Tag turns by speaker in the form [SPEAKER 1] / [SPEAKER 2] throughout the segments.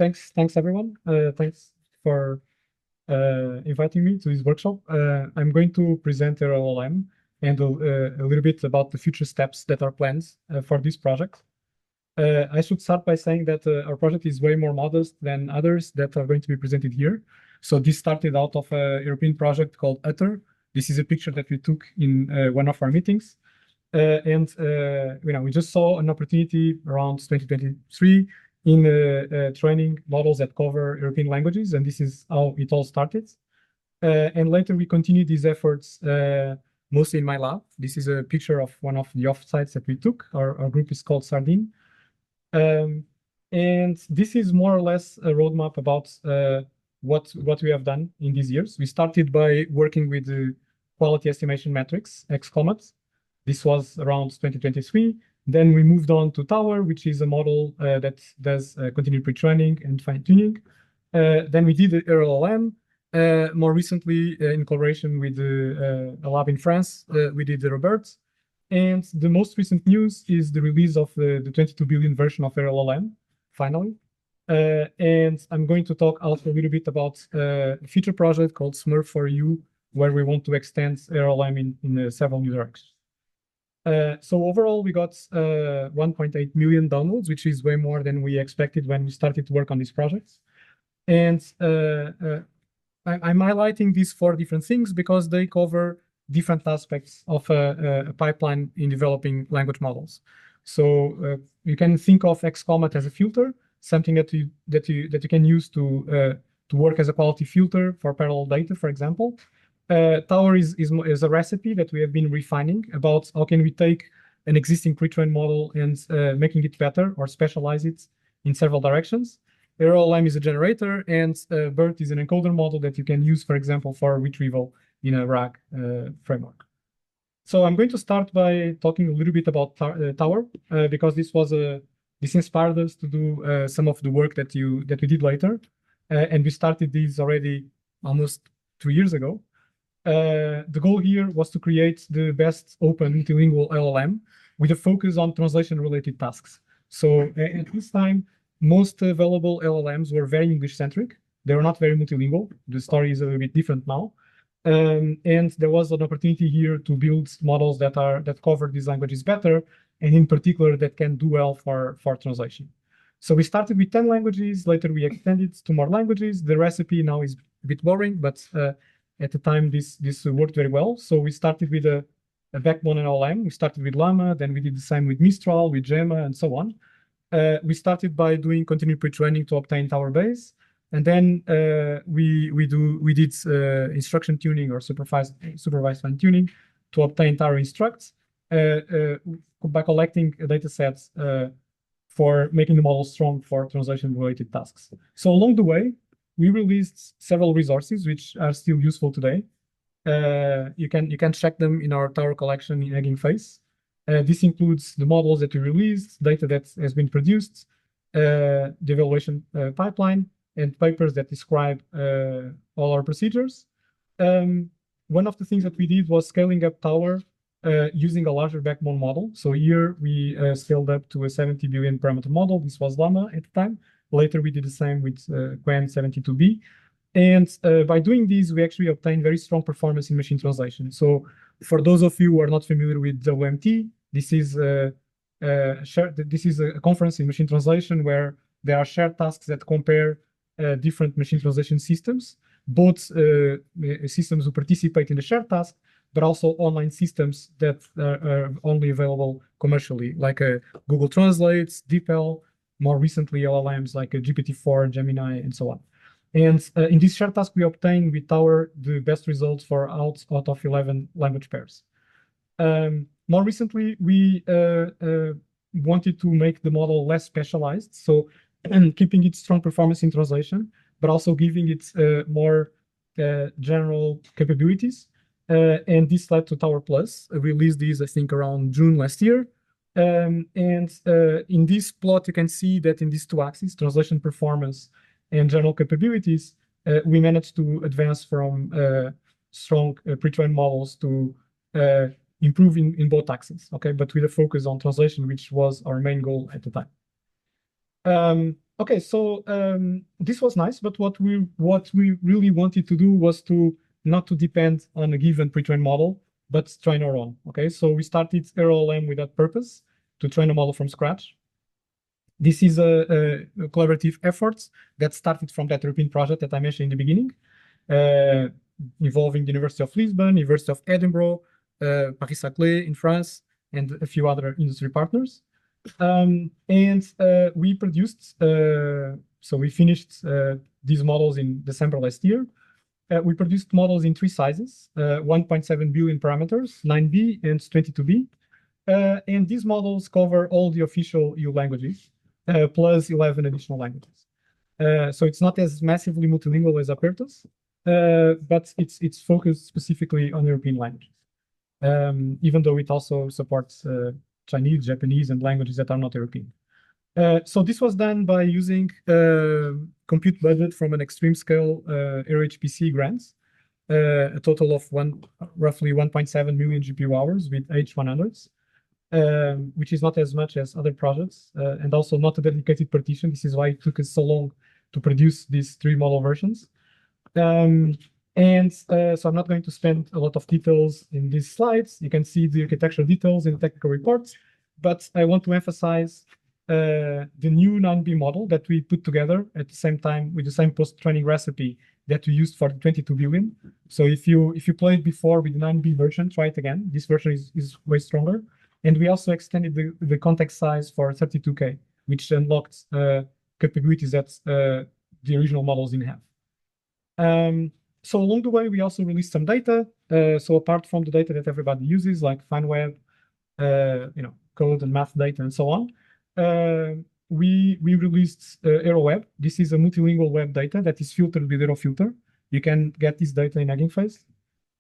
[SPEAKER 1] thanks everyone. Thanks for inviting me to this workshop. I'm going to present EuroLLM and a little bit about the future steps that are planned for this project. I should start by saying that our project is way more modest than others that are going to be presented here. So this started out of a European project called Utter. This is a picture that we took in one of our meetings. We just saw an opportunity around 2023 in training models that cover European languages, and this is how it all started. And later we continued these efforts mostly in my lab. This is a picture of one of the offsites that we took. Our group is called Sardine. And this is more or less a roadmap about what we have done in these years. We started by working with the quality estimation metrics, XCOMAT. This was around 2023. Then we moved on to Tower, which is a model that does continued pre-training and fine-tuning. Then we did the EuroLLM. More recently, in collaboration with a lab in France, we did the Robert. And the most recent news is the release of the 22 billion version of EuroLLM, finally. And I'm going to talk also a little bit about a future project called SMURF4EU, where we want to extend EuroLLM in several new directions. So overall, we got 1.8 million downloads, which is way more than we expected when we started to work on these projects. And I'm highlighting these 4 different things because they cover different aspects of a pipeline in developing language models. So you can think of XCOMAT as a filter, something that you can use to work as a quality filter for parallel data, for example. Tower is a recipe that we have been refining about how can we take an existing pre-trained model and making it better or specialize it in several directions. EuroLLM is a generator, and BERT is an encoder model that you can use, for example, for retrieval in a RAG framework. So I'm going to start by talking a little bit about Tower, because this inspired us to do some of the work that we did later, and we started this already almost 2 years ago. The goal here was to create the best open multilingual LLM with a focus on translation-related tasks. So at this time, most available LLMs were very English-centric. They were not very multilingual. The story is a little bit different now. And there was an opportunity here to build models that cover these languages better, and in particular that can do well for translation. So we started with 10 languages. Later we extended to more languages. The recipe now is a bit boring, but at the time this worked very well. So we started with a backbone LLM. We started with Llama, then we did the same with Mistral, with Gemma, and so on. We started by doing continued pre-training to obtain Tower base. And then we did instruction tuning or supervised fine tuning to obtain Tower instructs by collecting data sets for making the model strong for translation-related tasks. So along the way, we released several resources which are still useful today. You can check them in our Tower collection in Hugging Face. This includes the models that we released, data that has been produced, the evaluation pipeline, and papers that describe all our procedures. One of the things that we did was scaling up Tower using a larger backbone model. So here we scaled up to a 70 billion parameter model. This was Llama at the time. Later we did the same with Quen 72B. And by doing this, we actually obtained very strong performance in machine translation. So for those of you who are not familiar with WMT, this is a conference in machine translation where there are shared tasks that compare different machine translation systems, both systems who participate in the shared task, but also online systems that are only available commercially, like Google Translates, DeepL, more recently LLMs like GPT-4, Gemini, and so on. And in this shared task, we obtained with Tower the best results for out of 11 language pairs. More recently, we wanted to make the model less specialized, so keeping its strong performance in translation, but also giving it more general capabilities. And this led to Tower Plus. We released these, I think, around June last year. And in this plot, you can see that in these 2 axes, translation performance and general capabilities, we managed to advance from strong pre-trained models to improving in both axes, okay, but with a focus on translation, which was our main goal at the time. Okay, so this was nice, but what we really wanted to do was to not to depend on a given pre-trained model, but train our own. Okay, so we started EuroLLM with that purpose, to train a model from scratch. This is a collaborative effort that started from that European project that I mentioned in the beginning, involving the University of Lisbon, University of Edinburgh, Paris-Saclay in France, and a few other industry partners. We produced, so we finished these models in December last year. We produced models in 3 sizes, 1.7 billion parameters, 9B and 22B. And these models cover all the official EU languages, plus 11 additional languages. So it's not as massively multilingual as Apertus, but it's focused specifically on European languages, even though it also supports Chinese, Japanese, and languages that are not European. So this was done by using compute budget from an extreme scale EuroHPC grants, a total of roughly 1.7 million GPU hours with H100s, which is not as much as other projects, and also not a dedicated partition. This is why it took us so long to produce these 3 model versions. So I'm not going to spend a lot of details in these slides. You can see the architectural details in the technical reports, but I want to emphasize the new 9B model that we put together at the same time with the same post-training recipe that we used for the 22 billion. So if you played before with the 9B version, try it again. This version is way stronger. And we also extended the context size for 32K, which unlocked capabilities that the original models didn't have. So along the way, we also released some data. So apart from the data that everybody uses, like FineWeb, code and math data, and so on, we released EuroWeb. This is a multilingual web data that is filtered with EuroFilter. You can get this data in Hugging Face.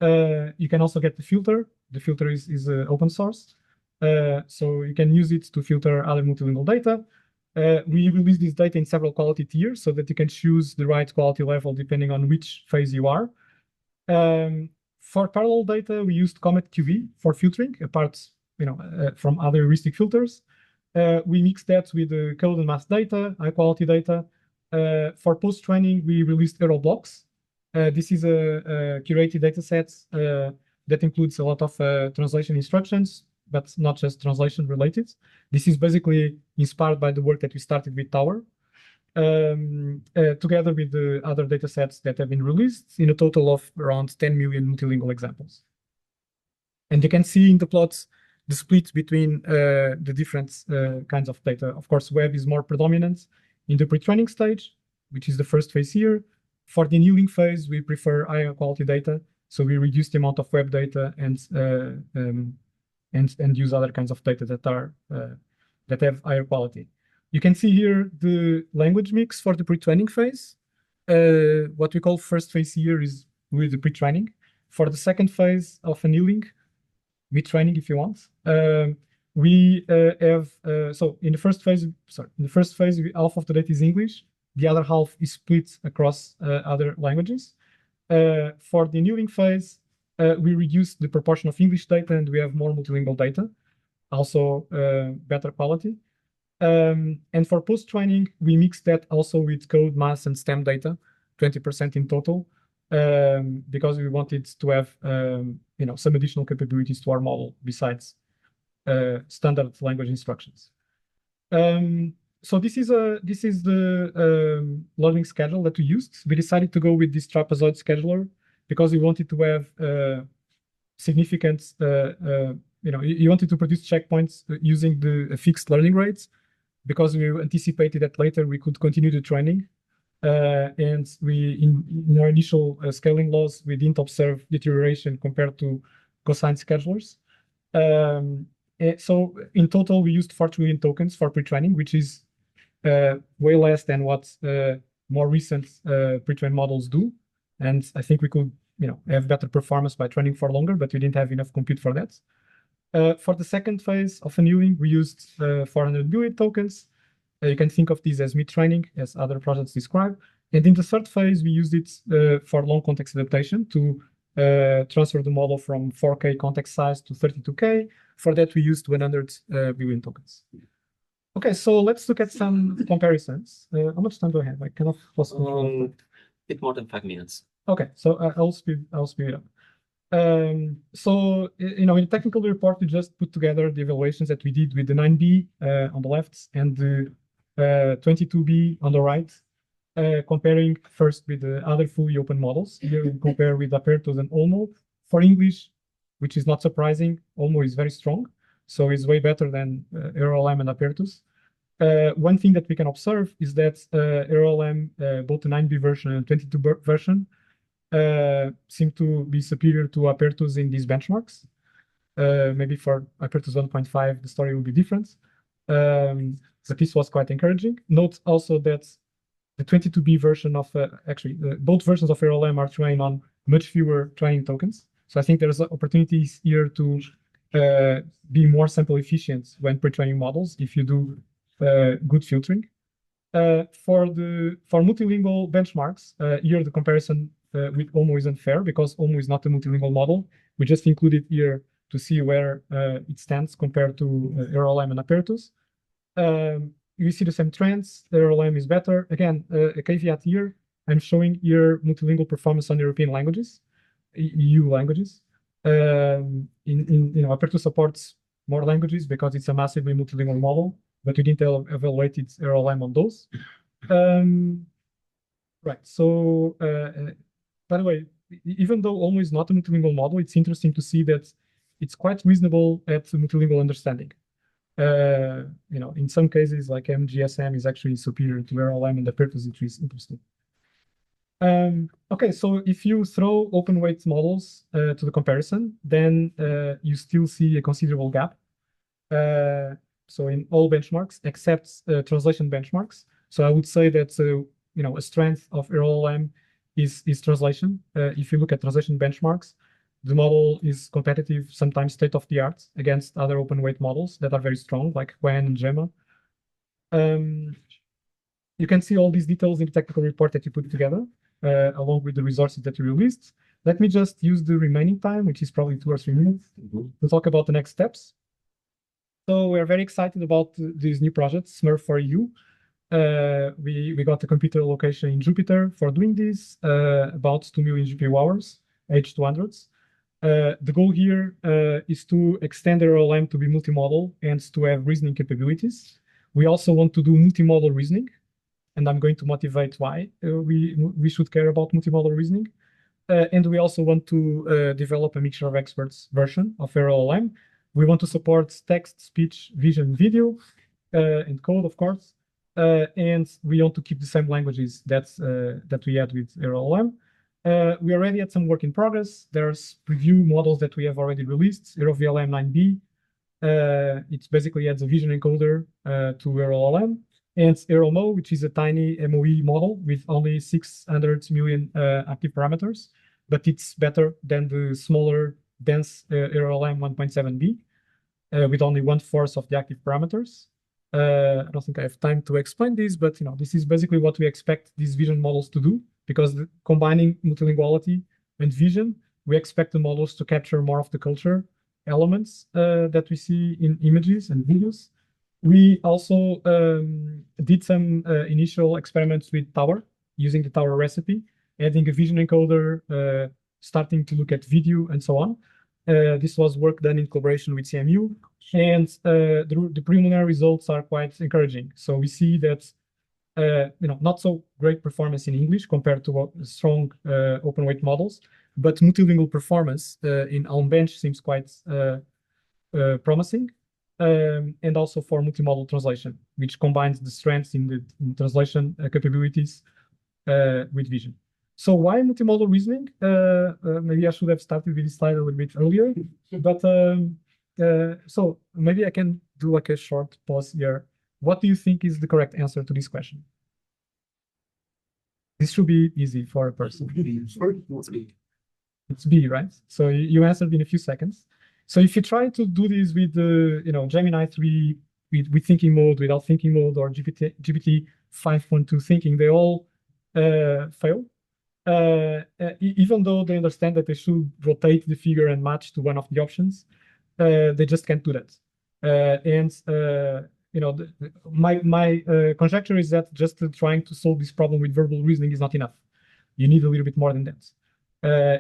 [SPEAKER 1] You can also get the filter. The filter is open source. So you can use it to filter other multilingual data. We release this data in several quality tiers so that you can choose the right quality level depending on which phase you are. For parallel data, we used Comet QB for filtering, apart from other heuristic filters. We mixed that with the code and math data, high quality data. For post-training, we released EuroBlocks. This is a curated data set that includes a lot of translation instructions, but not just translation related. This is basically inspired by the work that we started with Tower, together with the other data sets that have been released in a total of around 10 million multilingual examples. And you can see in the plots the split between the different kinds of data. Of course, web is more predominant in the pre-training stage, which is the first phase here. For the annealing phase, we prefer higher quality data, so we reduce the amount of web data and use other kinds of data that have higher quality. You can see here the language mix for the pre-training phase. What we call first phase here is with the pre-training. For the second phase of annealing, mid-training if you want, we have, so in the first phase, half of the data is English, the other half is split across other languages. For the annealing phase, we reduce the proportion of English data and we have more multilingual data, also better quality. And for post-training, we mix that also with code, math, and STEM data, 20% in total, because we wanted to have some additional capabilities to our model besides standard language instructions. So this is the learning schedule that we used. We decided to go with this trapezoid scheduler because we wanted to have significant, you wanted to produce checkpoints using the fixed learning rates, because we anticipated that later we could continue the training. And in our initial scaling laws, we didn't observe deterioration compared to cosine schedulers. So in total, we used 4 trillion tokens for pre-training, which is way less than what more recent pre-trained models do. And I think we could have better performance by training for longer, but we didn't have enough compute for that. For the second phase of annealing, we used 400 billion tokens. You can think of this as mid-training, as other projects describe. And in the third phase, we used it for long context adaptation to transfer the model from 4K context size to 32K. For that, we used 100 billion tokens. Okay, so let's look at some comparisons. How much time do I have? I cannot possibly.
[SPEAKER 2] A bit more than 5 minutes.
[SPEAKER 1] Okay, so I'll speed it up. So in the technical report, we just put together the evaluations that we did with the 9B on the left and the 22B on the right, comparing first with the other fully open models. Here we compare with Apertus and Olmo. For English, which is not surprising, Olmo is very strong, so it's way better than EuroLLM and Apertus. One thing that we can observe is that EuroLLM, both the 9B version and 22 version, seem to be superior to Apertus in these benchmarks. Maybe for Apertus 1.5, the story will be different. But this was quite encouraging. Note also that the 22B version of, both versions of EuroLLM are trained on much fewer training tokens. So I think there's opportunities here to be more sample efficient when pre-training models if you do good filtering. For multilingual benchmarks, here the comparison with Olmo isn't fair because Olmo is not a multilingual model. We just include it here to see where it stands compared to EuroLLM and Apertus. You see the same trends. EuroLLM is better. Again, a caveat here, I'm showing here multilingual performance on European languages, EU languages. Apertus supports more languages because it's a massively multilingual model, but we didn't evaluate its EuroLLM on those. Right, so by the way, even though Olmo is not a multilingual model, it's interesting to see that it's quite reasonable at multilingual understanding. In some cases, like MGSM is actually superior to EuroLLM and Apertus, which is interesting. Okay, so if you throw open weight models to the comparison, then you still see a considerable gap. So in all benchmarks except translation benchmarks. So I would say that a strength of EuroLLM is translation. If you look at translation benchmarks, the model is competitive, sometimes state-of-the-art, against other open weight models that are very strong, like Qwen and Gemma. You can see all these details in the technical report that you put together, along with the resources that you released. Let me just use the remaining time, which is probably 2 or 3 minutes, to talk about the next steps. So we're very excited about these new projects, SMURF4EU. We got the computer location in Jupiter for doing this, about 2 million GPU hours, H200s. The goal here is to extend EuroLLM to be multimodal and to have reasoning capabilities. We also want to do multimodal reasoning, and I'm going to motivate why we should care about multimodal reasoning. And we also want to develop a mixture of experts version of EuroLLM. We want to support text, speech, vision, video, and code, of course. And we want to keep the same languages that we had with EuroLLM. We already had some work in progress. There's preview models that we have already released, EuroVLM 9B. It basically adds a vision encoder to EuroLLM. And EuroMo, which is a tiny MOE model with only 600 million active parameters, but it's better than the smaller, dense EuroLLM 1.7B with only 1/4 of the active parameters. I don't think I have time to explain this, but this is basically what we expect these vision models to do, because combining multilinguality and vision, we expect the models to capture more of the culture elements that we see in images and videos. We also did some initial experiments with Tower, using the Tower recipe, adding a vision encoder, starting to look at video and so on. This was work done in collaboration with CMU, and the preliminary results are quite encouraging. So we see that not so great performance in English compared to strong open weight models, but multilingual performance in on-bench seems quite promising. And also for multimodal translation, which combines the strengths in translation capabilities with vision. So why multimodal reasoning? Maybe I should have started with this slide a little bit earlier, but so maybe I can do like a short pause here. What do you think is the correct answer to this question? This should be easy for a person. It's B, right? So you answered in a few seconds. So if you try to do this with the Gemini 3 with thinking mode, without thinking mode, or GPT 5.2 thinking, they all fail. Even though they understand that they should rotate the figure and match to one of the options, they just can't do that. And my conjecture is that just trying to solve this problem with verbal reasoning is not enough. You need a little bit more than that.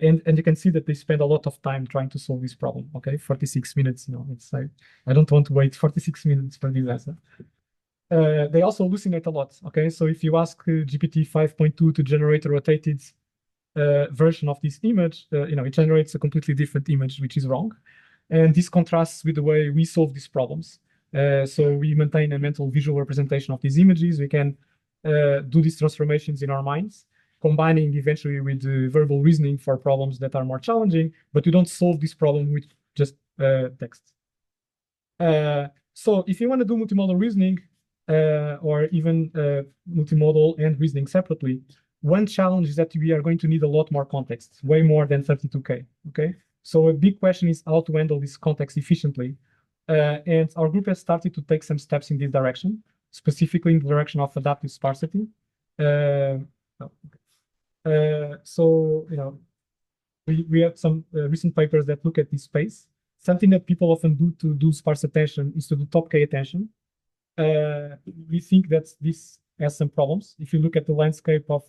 [SPEAKER 1] And you can see that they spend a lot of time trying to solve this problem. Okay, 46 minutes. It's I don't want to wait 46 minutes for this answer. They also hallucinate a lot. Okay, so if you ask GPT 5.2 to generate a rotated version of this image, it generates a completely different image, which is wrong. And this contrasts with the way we solve these problems. So we maintain a mental visual representation of these images. We can do these transformations in our minds, combining eventually with verbal reasoning for problems that are more challenging, but we don't solve this problem with just text. So if you want to do multimodal reasoning, or even multimodal and reasoning separately, one challenge is that we are going to need a lot more context, way more than 32K, okay? So a big question is how to handle this context efficiently. And our group has started to take some steps in this direction, specifically in the direction of adaptive sparsity. So, we have some recent papers that look at this space. Something that people often do to do sparse attention is to do top K attention. We think that this has some problems. If you look at the landscape of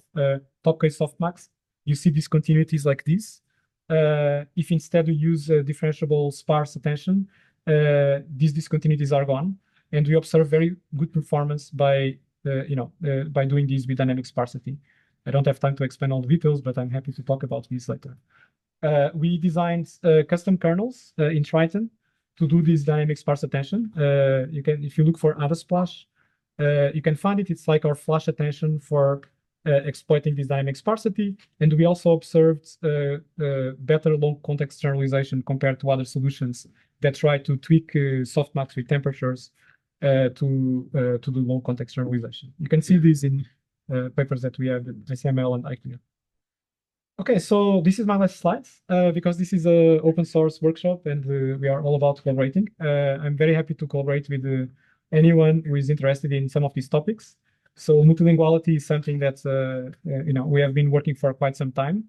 [SPEAKER 1] top K softmax, you see discontinuities like this. If instead we use differentiable sparse attention, these discontinuities are gone, and we observe very good performance by doing this with dynamic sparsity. I don't have time to explain all the details, but I'm happy to talk about this later. We designed custom kernels in Triton to do this dynamic sparse attention. If you look for Adasplash, you can find it. It's like our flash attention for exploiting this dynamic sparsity. And we also observed better long context generalization compared to other solutions that try to tweak softmax with temperatures to do long context generalization. You can see this in papers that we have in ICML and IQ. Okay, so this is my last slide because this is an open source workshop and we are all about collaborating. I'm very happy to collaborate with anyone who is interested in some of these topics. So multilinguality is something that we have been working for quite some time.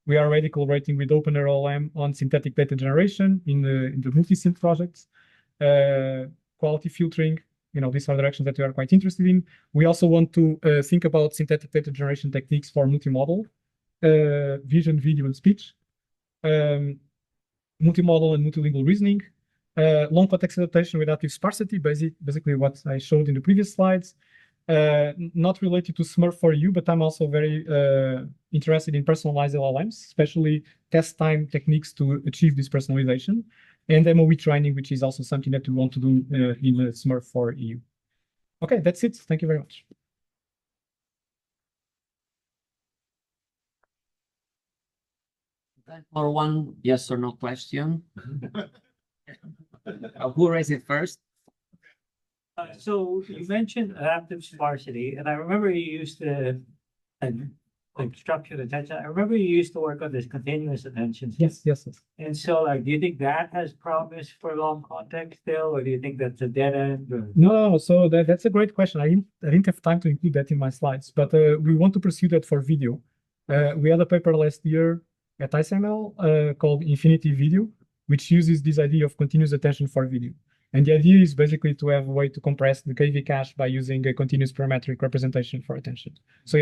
[SPEAKER 1] We are already collaborating with OpenEuroLLM on synthetic data generation in the multi-synth projects, quality filtering. These are directions that we are quite interested in. We also want to think about synthetic data generation techniques for multimodal, vision, video, and speech, multimodal and multilingual reasoning, long context adaptation with adaptive sparsity, basically what I showed in the previous slides. Not related to SMURF4EU, but I'm also very interested in personalized LLMs, especially test time techniques to achieve this personalization, and MOE training, which is also something that we want to do in SMURF4EU. Okay, that's it. Thank you very much.
[SPEAKER 2] Time for one yes or no question. Who raised it first?
[SPEAKER 3] So you mentioned adaptive sparsity, and I remember you used to like structured attention. I remember you used to work on this continuous attention.
[SPEAKER 1] Yes.
[SPEAKER 3] And so, do you think that has promise for long context still, or do you think that's a dead end? Or...
[SPEAKER 1] No. So that's a great question. I didn't have time to include that in my slides, but we want to pursue that for video. We had a paper last year at ICML called Infinity Video, which uses this idea of continuous attention for video. And the idea is basically to have a way to compress the KV cache by using a continuous parametric representation for attention. So